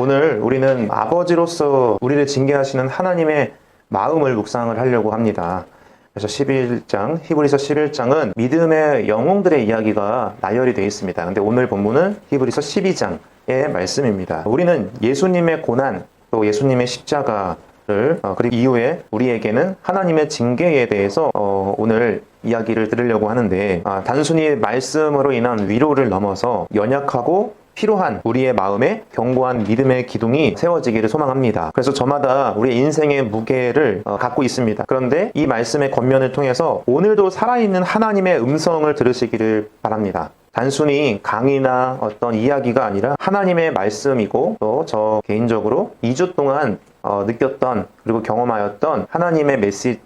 오늘 우리는 아버지로서 우리를 징계하시는 하나님의 마음을 묵상을 하려고 합니다. 그래서 11장, 히브리서 11장은 믿음의 영웅들의 이야기가 나열이 되어 있습니다. 근데 오늘 본문은 히브리서 12장의 말씀입니다. 우리는 예수님의 고난, 또 예수님의 십자가를 그리고 이후에 우리에게는 하나님의 징계에 대해서 오늘 이야기를 들으려고 하는데, 단순히 말씀으로 인한 위로를 넘어서 연약하고 필요한 우리의 마음에 견고한 믿음의 기둥이 세워지기를 소망합니다. 그래서 저마다 우리 인생의 무게를 갖고 있습니다. 그런데 이 말씀의 권면을 통해서 오늘도 살아있는 하나님의 음성을 들으시기를 바랍니다. 단순히 강의나 어떤 이야기가 아니라 하나님의 말씀이고, 또 저 개인적으로 2주 동안 느꼈던 그리고 경험하였던 하나님의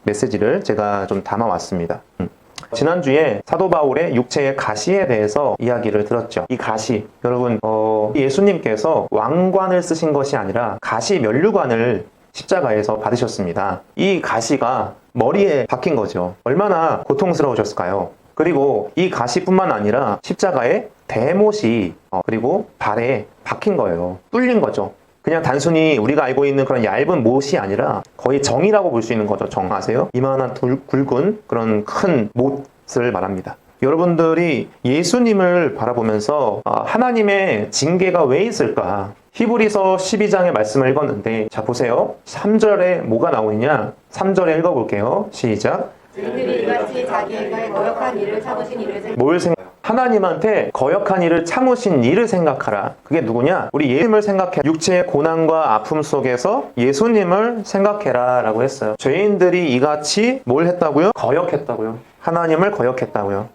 메시지를 제가 좀 담아왔습니다. 지난주에 사도 바울의 육체의 가시에 대해서 이야기를 들었죠. 이 가시, 여러분 예수님께서 왕관을 쓰신 것이 아니라 가시 면류관을 십자가에서 받으셨습니다. 이 가시가 머리에 박힌 거죠. 얼마나 고통스러우셨을까요? 그리고 이 가시뿐만 아니라 십자가에 대못이 그리고 발에 박힌 거예요. 뚫린 거죠. 그냥 단순히 우리가 알고 있는 그런 얇은 못이 아니라 거의 정이라고 볼 수 있는 거죠. 정 아세요? 이만한 굵은 그런 큰 못을 말합니다. 여러분들이 예수님을 바라보면서 하나님의 징계가 왜 있을까? 히브리서 12장의 말씀을 읽었는데, 자 보세요. 3절에 뭐가 나오느냐? 3절에 읽어볼게요. 시작. 저희들이 이같이 자기에게 거역한 일을 참으신 이를 뭘 하나님한테 거역한 일을 참으신 이를 생각하라. 그게 누구냐? 우리 예수님을 생각해. 육체의 고난과 아픔 속에서 예수님을 생각해라 라고 했어요. 죄인들이 이같이 뭘 했다고요? 거역했다고요. 하나님을 거역했다고요.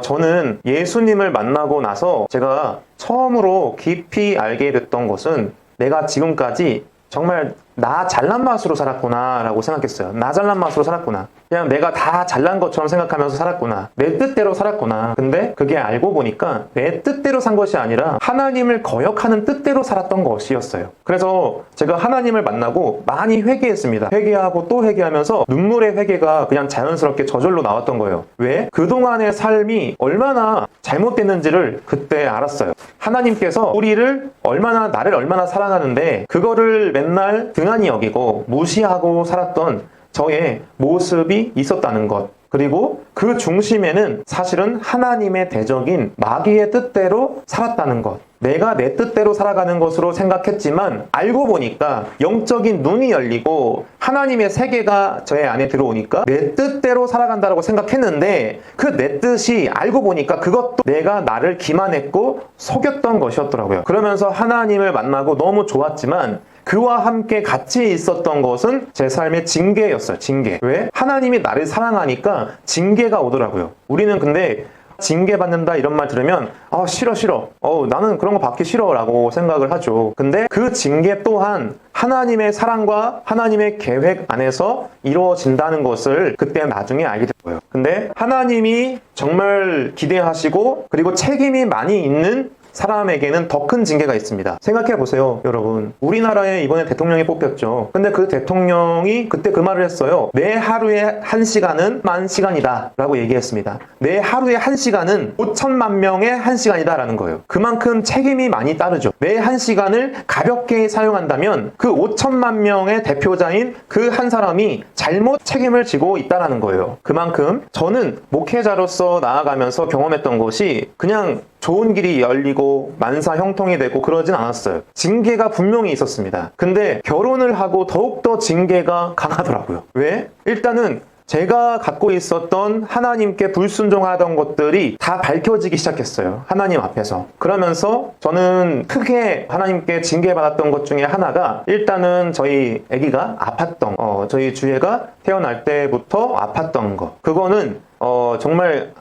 저는 예수님을 만나고 나서 제가 처음으로 깊이 알게 됐던 것은, 내가 지금까지 정말 나 잘난 맛으로 살았구나 라고 생각했어요. 나 잘난 맛으로 살았구나. 그냥 내가 다 잘난 것처럼 생각하면서 살았구나. 내 뜻대로 살았구나. 근데 그게 알고 보니까 내 뜻대로 산 것이 아니라 하나님을 거역하는 뜻대로 살았던 것이었어요. 그래서 제가 하나님을 만나고 많이 회개했습니다. 회개하고 또 회개하면서 눈물의 회개가 그냥 자연스럽게 저절로 나왔던 거예요. 왜? 그동안의 삶이 얼마나 잘못됐는지를 그때 알았어요. 하나님께서 나를 얼마나 사랑하는데 그거를 맨날 등한히 여기고 무시하고 살았던 저의 모습이 있었다는 것, 그리고 그 중심에는 사실은 하나님의 대적인 마귀의 뜻대로 살았다는 것. 내가 내 뜻대로 살아가는 것으로 생각했지만 알고 보니까 영적인 눈이 열리고 하나님의 세계가 저의 안에 들어오니까 내 뜻대로 살아간다고 생각했는데, 그 내 뜻이 알고 보니까 그것도 내가 나를 기만했고 속였던 것이었더라고요. 그러면서 하나님을 만나고 너무 좋았지만 그와 함께 같이 있었던 것은 제 삶의 징계였어요. 징계. 왜? 하나님이 나를 사랑하니까 징계가 오더라고요. 우리는 근데 징계받는다 이런 말 들으면 싫어 나는 그런 거 받기 싫어 라고 생각을 하죠. 근데 그 징계 또한 하나님의 사랑과 하나님의 계획 안에서 이루어진다는 것을 그때 나중에 알게 됐어요. 근데 하나님이 정말 기대하시고 그리고 책임이 많이 있는 사람에게는 더 큰 징계가 있습니다. 생각해 보세요, 여러분. 우리나라에 이번에 대통령이 뽑혔죠. 근데 그 대통령이 그때 그 말을 했어요. 내 하루에 1시간은 10,000시간이다 라고 얘기했습니다. 내 하루에 1시간은 5천만 명의 1시간이다 라는 거예요. 그만큼 책임이 많이 따르죠. 내 1시간을 가볍게 사용한다면 그 5천만 명의 대표자인 그 한 사람이 잘못 책임을 지고 있다라는 거예요. 그만큼 저는 목회자로서 나아가면서 경험했던 것이 그냥 좋은 길이 열리고 만사 형통이 되고 그러진 않았어요. 징계가 분명히 있었습니다. 근데 결혼을 하고 더욱더 징계가 강하더라고요. 왜? 일단은 제가 갖고 있었던 하나님께 불순종하던 것들이 다 밝혀지기 시작했어요. 하나님 앞에서. 그러면서 저는 크게 하나님께 징계받았던 것 중에 하나가, 일단은 저희 아기가 아팠던 저희 주애가 태어날 때부터 아팠던 거. 그거는 정말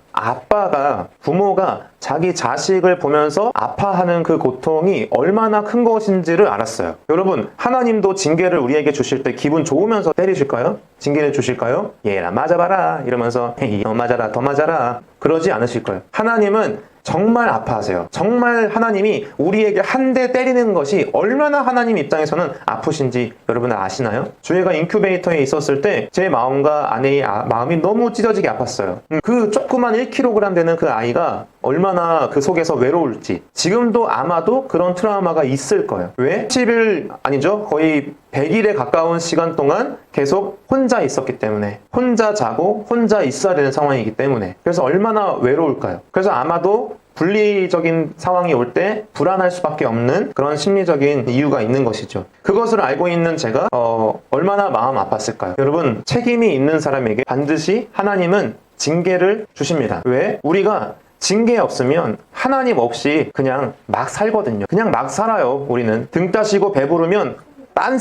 부모가 자기 자식을 보면서 아파하는 그 고통이 얼마나 큰 것인지를 알았어요. 여러분, 하나님도 징계를 우리에게 주실 때 기분 좋으면서 때리실까요? 징계를 주실까요? 얘라 맞아봐라 이러면서 맞아라 더 맞아라 그러지 않으실 거예요. 하나님은 정말 아파하세요. 정말 하나님이 우리에게 한 대 때리는 것이 얼마나 하나님 입장에서는 아프신지 여러분 아시나요? 주애가 인큐베이터에 있었을 때 제 마음과 아내의 마음이 너무 찢어지게 아팠어요. 그 조그만 1kg 되는 그 아이가 얼마나 그 속에서 외로울지 지금도 아마도 그런 트라우마가 있을 거예요. 왜? 10일 아니죠. 거의 100일에 가까운 시간 동안 계속 혼자 있었기 때문에 혼자 자고 혼자 있어야 되는 상황이기 때문에 그래서 얼마나 외로울까요? 그래서 아마도 분리적인 상황이 올 때 불안할 수밖에 없는 그런 심리적인 이유가 있는 것이죠. 그것을 알고 있는 제가 얼마나 마음 아팠을까요? 여러분, 책임이 있는 사람에게 반드시 하나님은 징계를 주십니다. 왜? 우리가 징계 없으면 하나님 없이 그냥 막 살거든요. 그냥 막 살아요. 우리는 등 따시고 배부르면 딴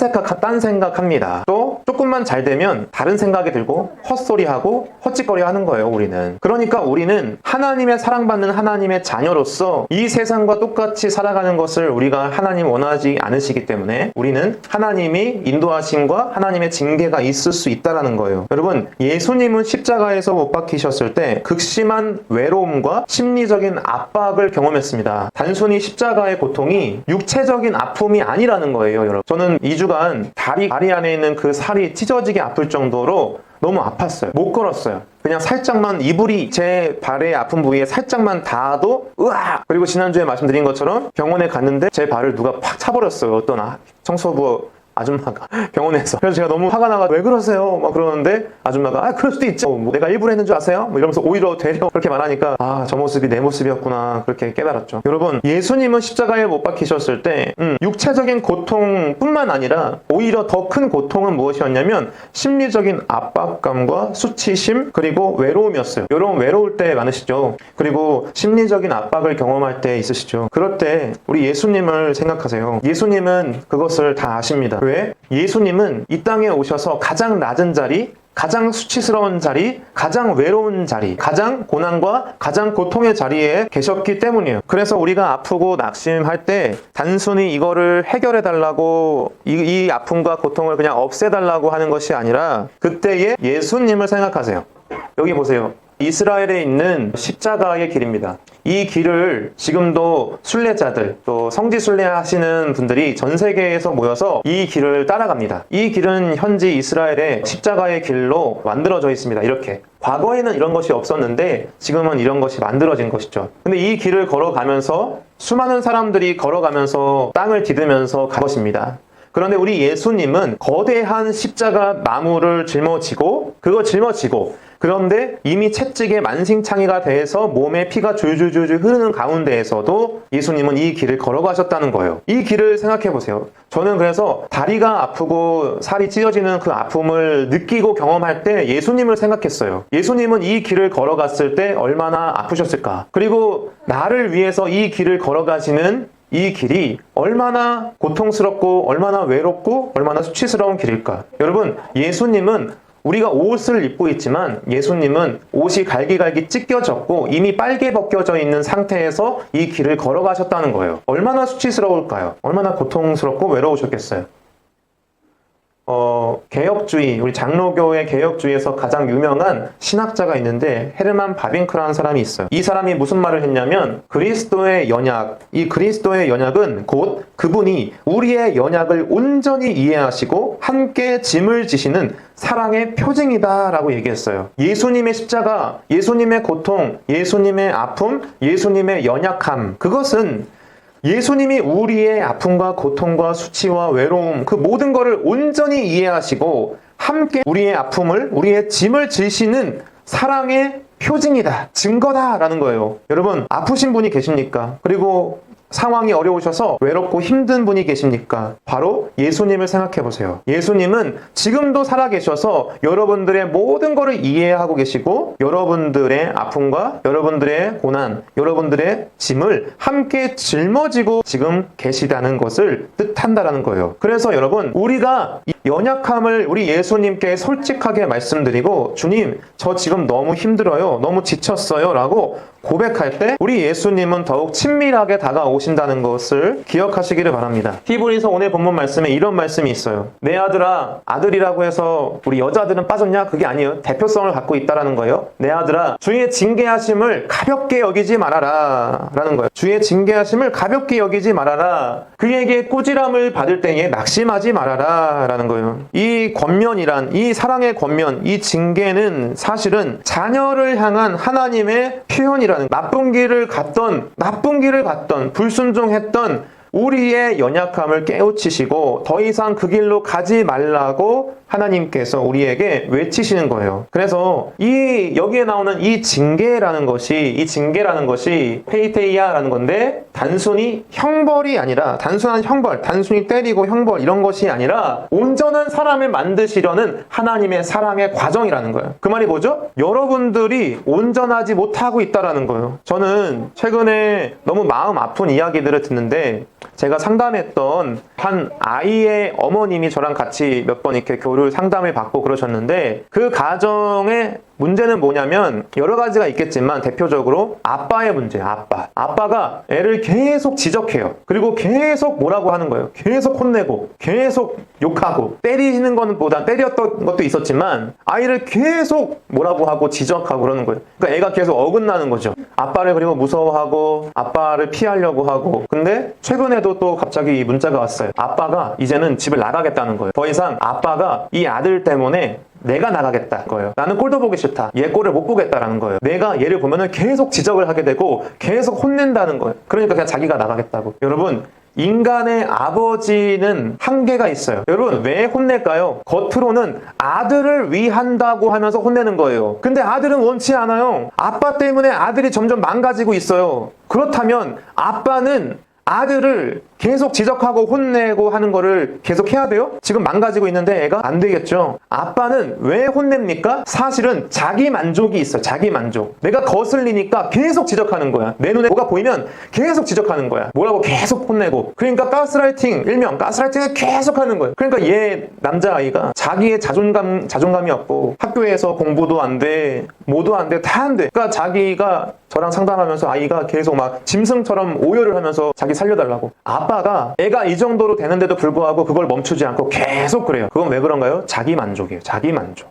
생각합니다. 또 조금만 잘 되면 다른 생각이 들고 헛소리하고 헛짓거리 하는 거예요. 우리는. 그러니까 우리는 하나님의 사랑받는 하나님의 자녀로서 이 세상과 똑같이 살아가는 것을 우리가 하나님 원하지 않으시기 때문에 우리는 하나님이 인도하심과 하나님의 징계가 있을 수 있다는 거예요. 여러분, 예수님은 십자가에서 못 박히셨을 때 극심한 외로움과 심리적인 압박을 경험했습니다. 단순히 십자가의 고통이 육체적인 아픔이 아니라는 거예요. 여러분, 저는 2주간 다리 안에 있는 그 살이 찢어지게 아플 정도로 너무 아팠어요. 못 걸었어요. 그냥 살짝만 이불이 제 발의 아픈 부위에 살짝만 닿아도 으악! 그리고 지난주에 말씀드린 것처럼 병원에 갔는데 제 발을 누가 팍 차버렸어요. 어떤 청소부 아줌마가 병원에서. 그래서 제가 너무 화가 나가 왜 그러세요? 막 그러는데 아줌마가 그럴 수도 있죠. 뭐 내가 일부러 했는 줄 아세요? 뭐 이러면서 오히려 되려 그렇게 말하니까 저 모습이 내 모습이었구나 그렇게 깨달았죠. 여러분, 예수님은 십자가에 못 박히셨을 때 육체적인 고통뿐만 아니라 오히려 더 큰 고통은 무엇이었냐면 심리적인 압박감과 수치심 그리고 외로움이었어요. 여러분, 외로울 때 많으시죠? 그리고 심리적인 압박을 경험할 때 있으시죠? 그럴 때 우리 예수님을 생각하세요. 예수님은 그것을 다 아십니다. 왜? 예수님은 이 땅에 오셔서 가장 낮은 자리, 가장 수치스러운 자리, 가장 외로운 자리, 가장 고난과 가장 고통의 자리에 계셨기 때문이에요. 그래서 우리가 아프고 낙심할 때 단순히 이거를 해결해달라고 이 아픔과 고통을 그냥 없애달라고 하는 것이 아니라 그때의 예수님을 생각하세요. 여기 보세요. 이스라엘에 있는 십자가의 길입니다. 이 길을 지금도 순례자들 또 성지 순례하시는 분들이 전 세계에서 모여서 이 길을 따라갑니다. 이 길은 현지 이스라엘의 십자가의 길로 만들어져 있습니다. 이렇게. 과거에는 이런 것이 없었는데 지금은 이런 것이 만들어진 것이죠. 근데 이 길을 걸어가면서 수많은 사람들이 걸어가면서 땅을 디디면서 간 것입니다. 그런데 우리 예수님은 거대한 십자가 나무를 짊어지고 그런데 이미 채찍에 만신창이가 돼서 몸에 피가 줄줄줄줄 흐르는 가운데에서도 예수님은 이 길을 걸어가셨다는 거예요. 이 길을 생각해 보세요. 저는 그래서 다리가 아프고 살이 찢어지는 그 아픔을 느끼고 경험할 때 예수님을 생각했어요. 예수님은 이 길을 걸어갔을 때 얼마나 아프셨을까? 그리고 나를 위해서 이 길을 걸어가시는 이 길이 얼마나 고통스럽고 얼마나 외롭고 얼마나 수치스러운 길일까? 여러분, 예수님은 우리가 옷을 입고 있지만 예수님은 옷이 갈기갈기 찢겨졌고 이미 빨개 벗겨져 있는 상태에서 이 길을 걸어가셨다는 거예요. 얼마나 수치스러울까요? 얼마나 고통스럽고 외로우셨겠어요? 개혁주의, 우리 장로교의 개혁주의에서 가장 유명한 신학자가 있는데 헤르만 바빙크라는 사람이 있어요. 이 사람이 무슨 말을 했냐면 그리스도의 연약, 이 그리스도의 연약은 곧 그분이 우리의 연약을 온전히 이해하시고 함께 짐을 지시는 사랑의 표징이다 라고 얘기했어요. 예수님의 십자가, 예수님의 고통, 예수님의 아픔, 예수님의 연약함, 그것은 예수님이 우리의 아픔과 고통과 수치와 외로움 그 모든 것을 온전히 이해하시고 함께 우리의 아픔을 우리의 짐을 지시는 사랑의 표징이다, 증거다라는 거예요. 여러분, 아프신 분이 계십니까? 그리고 상황이 어려우셔서 외롭고 힘든 분이 계십니까? 바로 예수님을 생각해 보세요. 예수님은 지금도 살아계셔서 여러분들의 모든 것을 이해하고 계시고 여러분들의 아픔과 여러분들의 고난, 여러분들의 짐을 함께 짊어지고 지금 계시다는 것을 뜻한다는 거예요. 그래서 여러분, 우리가 이 연약함을 우리 예수님께 솔직하게 말씀드리고 주님, 저 지금 너무 힘들어요. 너무 지쳤어요. 라고 고백할 때 우리 예수님은 더욱 친밀하게 다가오신다는 것을 기억하시기를 바랍니다. 히브리서 오늘 본문 말씀에 이런 말씀이 있어요. 내 아들아, 아들이라고 해서 우리 여자들은 빠졌냐? 그게 아니에요. 대표성을 갖고 있다라는 거예요. 내 아들아, 주의 징계하심을 가볍게 여기지 말아라 라는 거예요. 주의 징계하심을 가볍게 여기지 말아라. 그에게 꾸지람을 받을 때에 낙심하지 말아라 라는 거예요. 거예요. 이 권면이란, 이 사랑의 권면, 이 징계는 사실은 자녀를 향한 하나님의 표현이라는, 나쁜 길을 갔던 불순종했던 우리의 연약함을 깨우치시고 더 이상 그 길로 가지 말라고 하나님께서 우리에게 외치시는 거예요. 그래서 여기에 나오는 이 징계라는 것이 페이테이아라는 건데, 단순히 형벌이 아니라, 단순한 형벌, 단순히 때리고 형벌 이런 것이 아니라 온전한 사람을 만드시려는 하나님의 사랑의 과정이라는 거예요. 그 말이 뭐죠? 여러분들이 온전하지 못하고 있다라는 거예요. 저는 최근에 너무 마음 아픈 이야기들을 듣는데, 제가 상담했던 한 아이의 어머님이 저랑 같이 몇 번 이렇게 상담을 받고 그러셨는데, 그 가정의 문제는 뭐냐면 여러 가지가 있겠지만 대표적으로 아빠의 문제예요. 아빠가 애를 계속 지적해요. 그리고 계속 뭐라고 하는 거예요. 계속 혼내고 계속 욕하고, 때리는 거는 보다 때렸던 것도 있었지만 아이를 계속 뭐라고 하고 지적하고 그러는 거예요. 그러니까 애가 계속 어긋나는 거죠. 아빠를 그리고 무서워하고 아빠를 피하려고 하고. 근데 최근에도 또 갑자기 이 문자가 왔어요. 아빠가 이제는 집을 나가겠다는 거예요. 더 이상 아빠가 이 아들 때문에 내가 나가겠다 거예요. 나는 꼴도 보기 싫다. 얘 꼴을 못 보겠다라는 거예요. 내가 얘를 보면은 계속 지적을 하게 되고 계속 혼낸다는 거예요. 그러니까 그냥 자기가 나가겠다고. 여러분, 인간의 아버지는 한계가 있어요. 여러분, 왜 혼낼까요? 겉으로는 아들을 위한다고 하면서 혼내는 거예요. 근데 아들은 원치 않아요. 아빠 때문에 아들이 점점 망가지고 있어요. 그렇다면 아빠는 아들을 계속 지적하고 혼내고 하는 거를 계속 해야 돼요? 지금 망가지고 있는데 애가 안 되겠죠? 아빠는 왜 혼냅니까? 사실은 자기 만족이 있어요. 자기 만족. 내가 거슬리니까 계속 지적하는 거야. 내 눈에 뭐가 보이면 계속 지적하는 거야. 뭐라고 계속 혼내고. 그러니까 가스라이팅, 일명 가스라이팅을 계속 하는 거예요. 그러니까 얘 남자아이가 자기의 자존감이 없고, 학교에서 공부도 안 돼, 뭐도 안 돼, 다 안 돼. 그러니까 자기가 저랑 상담하면서 아이가 계속 막 짐승처럼 오열을 하면서 자기 살려달라고. 아빠가 애가 이 정도로 되는데도 불구하고 그걸 멈추지 않고 계속 그래요. 그건 왜 그런가요? 자기 만족이에요. 자기 만족.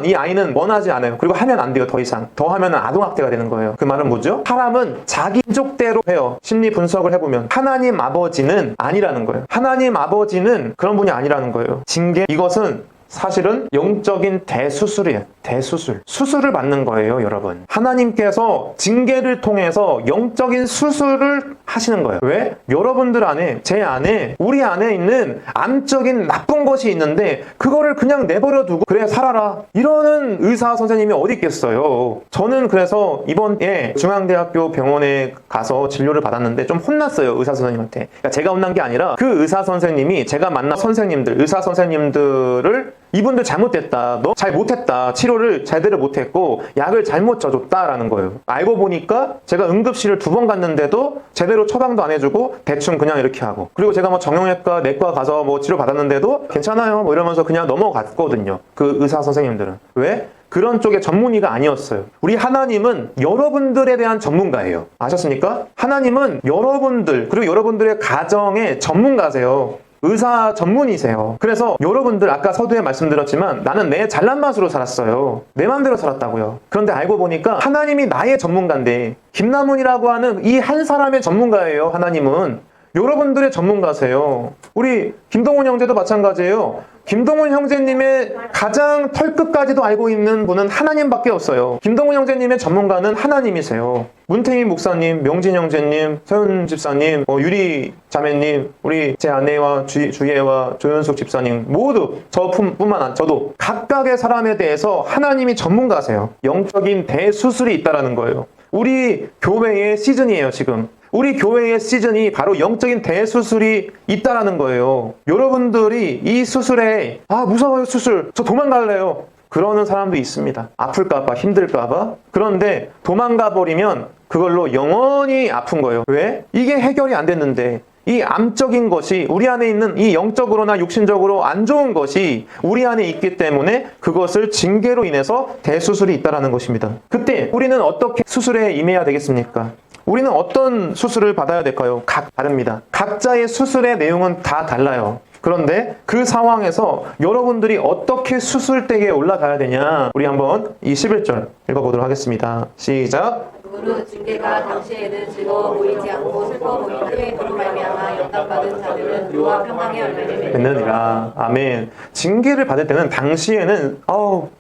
이 아이는 원하지 않아요. 그리고 하면 안 돼요. 더 이상. 더 하면 아동학대가 되는 거예요. 그 말은 뭐죠? 사람은 자기 만족대로 해요. 심리 분석을 해보면 하나님 아버지는 아니라는 거예요. 하나님 아버지는 그런 분이 아니라는 거예요. 징계, 이것은 사실은 영적인 대수술이에요. 대수술. 수술을 받는 거예요, 여러분. 하나님께서 징계를 통해서 영적인 수술을 하시는 거예요. 왜? 여러분들 안에, 제 안에, 우리 안에 있는 암적인 나쁜 것이 있는데 그거를 그냥 내버려 두고 그래 살아라, 이러는 의사 선생님이 어디 있겠어요. 저는 그래서 이번에 중앙대학교 병원에 가서 진료를 받았는데 좀 혼났어요, 의사 선생님한테. 그러니까 제가 혼난 게 아니라 그 의사 선생님이, 제가 만난 선생님들, 의사 선생님들을 이분들 잘못됐다, 너 잘 못했다, 치료를 제대로 못했고 약을 잘못 줘줬다라는 거예요. 알고 보니까 제가 응급실을 2번 갔는데도 제대로 처방도 안 해주고 대충 그냥 이렇게 하고, 그리고 제가 뭐 정형외과, 내과 가서 뭐 치료 받았는데도 괜찮아요 뭐 이러면서 그냥 넘어갔거든요. 그 의사 선생님들은. 왜? 그런 쪽의 전문의가 아니었어요. 우리 하나님은 여러분들에 대한 전문가예요. 아셨습니까? 하나님은 여러분들, 그리고 여러분들의 가정의 전문가세요. 의사 전문이세요. 그래서 여러분들, 아까 서두에 말씀드렸지만 나는 내 잘난 맛으로 살았어요. 내 맘대로 살았다고요. 그런데 알고 보니까 하나님이 나의 전문가인데, 김남훈이라고 하는 이 한 사람의 전문가예요. 하나님은 여러분들의 전문가세요. 우리 김동훈 형제도 마찬가지예요. 김동훈 형제님의 가장 털끝까지도 알고 있는 분은 하나님밖에 없어요. 김동훈 형제님의 전문가는 하나님이세요. 문태희 목사님, 명진 형제님, 서윤 집사님, 유리 자매님, 우리 제 아내와 주예와 조현숙 집사님, 모두 저도 각각의 사람에 대해서 하나님이 전문가세요. 영적인 대수술이 있다라는 거예요. 우리 교회의 시즌이에요, 지금. 우리 교회의 시즌이 바로 영적인 대수술이 있다라는 거예요. 여러분들이 이 수술에 무서워요, 수술, 저 도망갈래요, 그러는 사람도 있습니다. 아플까봐, 힘들까봐. 그런데 도망가 버리면 그걸로 영원히 아픈 거예요. 왜? 이게 해결이 안 됐는데, 이 암적인 것이, 우리 안에 있는 이 영적으로나 육신적으로 안 좋은 것이 우리 안에 있기 때문에 그것을 징계로 인해서 대수술이 있다는 것입니다. 그때 우리는 어떻게 수술에 임해야 되겠습니까? 우리는 어떤 수술을 받아야 될까요? 다릅니다. 각자의 수술의 내용은 다 달라요. 그런데 그 상황에서 여러분들이 어떻게 수술대에 올라가야 되냐, 우리 한번 이 11절 읽어보도록 하겠습니다. 시작. 무릇 징계가 당시에는 즐거워 보이지 않고 슬퍼 보이는데 그로 말미암아 영감받은 자들은 그와 평강의 열매를 맺느니라. 아멘. 징계를 받을 때는 당시에는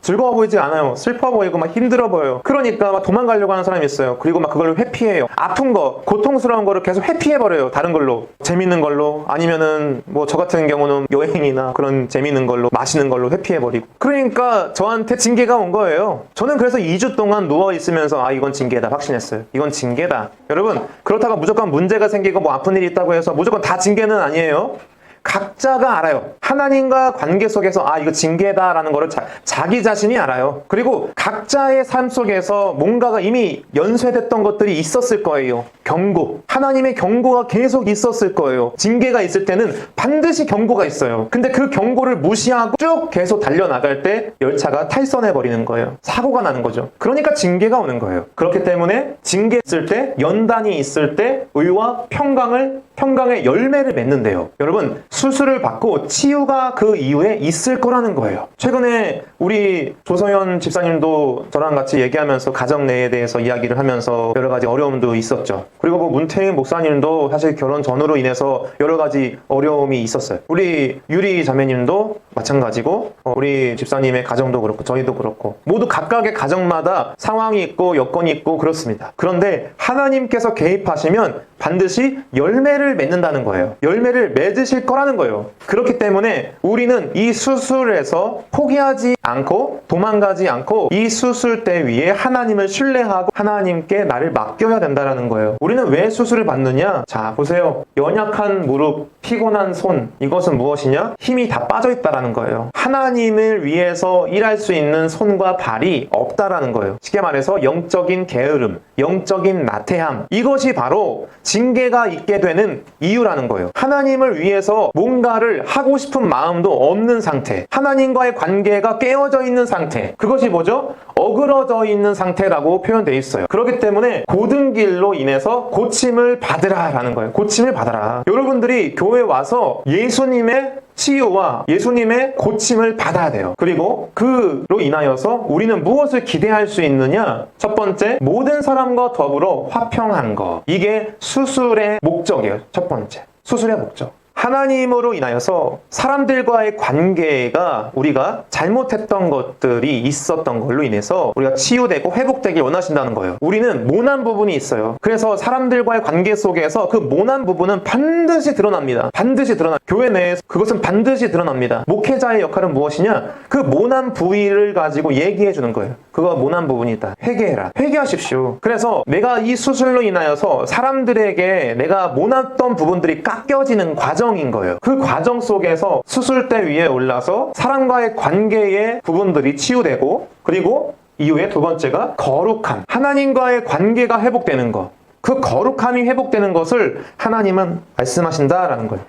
즐거워 보이지 않아요. 슬퍼 보이고 막 힘들어 보여요. 그러니까 막 도망가려고 하는 사람이 있어요. 그리고 막 그걸 회피해요. 아픈 거, 고통스러운 거를 계속 회피해버려요. 다른 걸로. 재밌는 걸로, 아니면은 뭐 저 같은 경우는 여행이나 그런 재밌는 걸로, 마시는 걸로 회피해버리고. 그러니까 저한테 징계가 온 거예요. 저는 그래서 2주 동안 누워있으면서 이건 징계다 확신했어요. 이건 징계다. 여러분, 그렇다고 무조건 문제가 생기고 뭐 아픈 일이 있다고 해서 무조건 다 징계는 아니에요. 각자가 알아요. 하나님과 관계 속에서 이거 징계다라는 거를 자기 자신이 알아요. 그리고 각자의 삶 속에서 뭔가가 이미 연쇄됐던 것들이 있었을 거예요. 경고. 하나님의 경고가 계속 있었을 거예요. 징계가 있을 때는 반드시 경고가 있어요. 근데 그 경고를 무시하고 쭉 계속 달려나갈 때 열차가 탈선해버리는 거예요. 사고가 나는 거죠. 그러니까 징계가 오는 거예요. 그렇기 때문에 징계 있을 때, 연단이 있을 때 의와 평강의 열매를 맺는데요. 여러분, 수술을 받고 치유가 그 이후에 있을 거라는 거예요. 최근에 우리 조성현 집사님도 저랑 같이 얘기하면서 가정 내에 대해서 이야기를 하면서 여러 가지 어려움도 있었죠. 그리고 뭐 문태인 목사님도 사실 결혼 전후로 인해서 여러 가지 어려움이 있었어요. 우리 유리 자매님도 마찬가지고 우리 집사님의 가정도 그렇고 저희도 그렇고 모두 각각의 가정마다 상황이 있고 여건이 있고 그렇습니다. 그런데 하나님께서 개입하시면 반드시 열매를 맺는다는 거예요. 열매를 맺으실 거라는 거예요. 그렇기 때문에 우리는 이 수술에서 포기하지 않고 도망가지 않고 이 수술대 위에 하나님을 신뢰하고 하나님께 나를 맡겨야 된다는 거예요. 우리는 왜 수술을 받느냐? 자, 보세요. 연약한 무릎, 피곤한 손, 이것은 무엇이냐? 힘이 다 빠져있다라는 거예요. 하나님을 위해서 일할 수 있는 손과 발이 없다라는 거예요. 쉽게 말해서 영적인 게으름, 영적인 나태함, 이것이 바로 징계가 있게 되는 이유라는 거예요. 하나님을 위해서 뭔가를 하고 싶은 마음도 없는 상태, 하나님과의 관계가 깨어져 있는 상태, 그것이 뭐죠? 어그러져 있는 상태라고 표현되어 있어요. 그렇기 때문에 고든 길로 인해서 고침을 받으라라는 거예요. 고침을 받아라. 여러분들이 교회에 와서 예수님의 치유와 예수님의 고침을 받아야 돼요. 그리고 그로 인하여서 우리는 무엇을 기대할 수 있느냐? 첫 번째, 모든 사람과 더불어 화평한 것. 이게 수술의 목적이에요. 첫 번째, 수술의 목적. 하나님으로 인하여서 사람들과의 관계가 우리가 잘못했던 것들이 있었던 걸로 인해서 우리가 치유되고 회복되길 원하신다는 거예요. 우리는 모난 부분이 있어요. 그래서 사람들과의 관계 속에서 그 모난 부분은 반드시 드러납니다. 반드시 드러나. 교회 내에서 그것은 반드시 드러납니다. 목회자의 역할은 무엇이냐? 그 모난 부위를 가지고 얘기해 주는 거예요. 그거 모난 부분이다. 회개해라. 회개하십시오. 그래서 내가 이 수술로 인하여서 사람들에게 내가 모났던 부분들이 깎여지는 과정인 거예요. 그 과정 속에서 수술대 위에 올라서 사람과의 관계의 부분들이 치유되고, 그리고 이후에 두 번째가 거룩함. 하나님과의 관계가 회복되는 것. 그 거룩함이 회복되는 것을 하나님은 말씀하신다라는 거예요.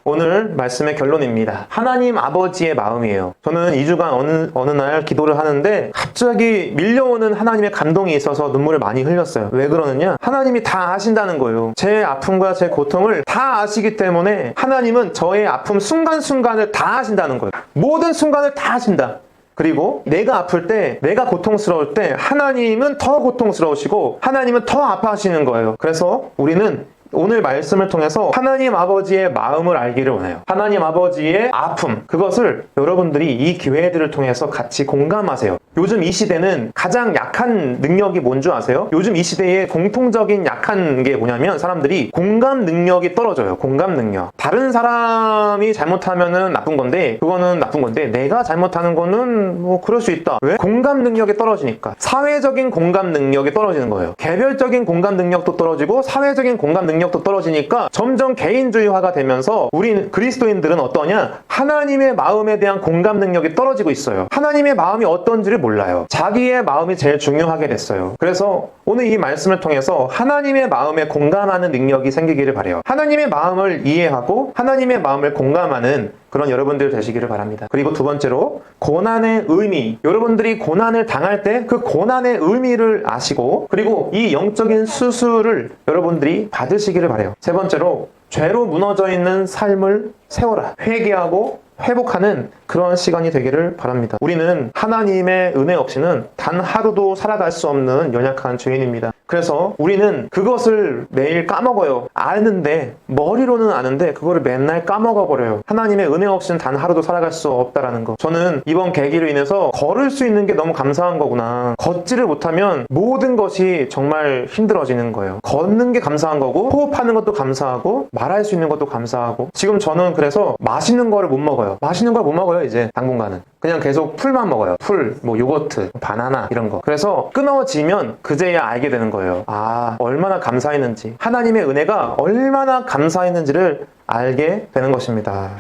오늘 말씀의 결론입니다. 하나님 아버지의 마음이에요. 저는 2주간 어느 날 기도를 하는데 갑자기 밀려오는 하나님의 감동이 있어서 눈물을 많이 흘렸어요. 왜 그러느냐? 하나님이 다 아신다는 거예요. 제 아픔과 제 고통을 다 아시기 때문에 하나님은 저의 아픔 순간순간을 다 아신다는 거예요. 모든 순간을 다 아신다. 그리고 내가 아플 때, 내가 고통스러울 때 하나님은 더 고통스러우시고 하나님은 더 아파하시는 거예요. 그래서 우리는 오늘 말씀을 통해서 하나님 아버지의 마음을 알기를 원해요. 하나님 아버지의 아픔, 그것을 여러분들이 이 기회들을 통해서 같이 공감하세요. 요즘 이 시대는 가장 약한 능력이 뭔 줄 아세요? 요즘 이 시대의 공통적인 약한 게 뭐냐면 사람들이 공감 능력이 떨어져요. 공감 능력. 다른 사람이 잘못하면은 나쁜 건데, 그거는 나쁜 건데 내가 잘못하는 거는 뭐 그럴 수 있다. 왜? 공감 능력이 떨어지니까. 사회적인 공감 능력이 떨어지는 거예요. 개별적인 공감 능력도 떨어지고 사회적인 공감 능력도 떨어지니까 점점 개인주의화가 되면서 우리 그리스도인들은 어떠냐? 하나님의 마음에 대한 공감 능력이 떨어지고 있어요. 하나님의 마음이 어떤지를 몰라요. 자기의 마음이 제일 중요하게 됐어요. 그래서 오늘 이 말씀을 통해서 하나님의 마음에 공감하는 능력이 생기기를 바라요. 하나님의 마음을 이해하고 하나님의 마음을 공감하는 그런 여러분들 되시기를 바랍니다. 그리고 두 번째로 고난의 의미. 여러분들이 고난을 당할 때 그 고난의 의미를 아시고, 그리고 이 영적인 수술을 여러분들이 받으시기를 바라요. 세 번째로 죄로 무너져 있는 삶을 세워라. 회개하고 회복하는 그런 시간이 되기를 바랍니다. 우리는 하나님의 은혜 없이는 단 하루도 살아갈 수 없는 연약한 죄인입니다. 그래서 우리는 그것을 매일 까먹어요. 아는데, 머리로는 아는데 그거를 맨날 까먹어버려요. 하나님의 은혜 없이는 단 하루도 살아갈 수 없다라는 거. 저는 이번 계기로 인해서 걸을 수 있는 게 너무 감사한 거구나. 걷지를 못하면 모든 것이 정말 힘들어지는 거예요. 걷는 게 감사한 거고, 호흡하는 것도 감사하고, 말할 수 있는 것도 감사하고. 지금 저는 그래서 맛있는 거를 못 먹어요. 맛있는 걸 못 먹어요, 이제 당분간은. 그냥 계속 풀만 먹어요. 풀, 뭐 요거트, 바나나 이런 거. 그래서 끊어지면 그제야 알게 되는 거예요. 아, 얼마나 감사했는지, 하나님의 은혜가 얼마나 감사했는지를 알게 되는 것입니다.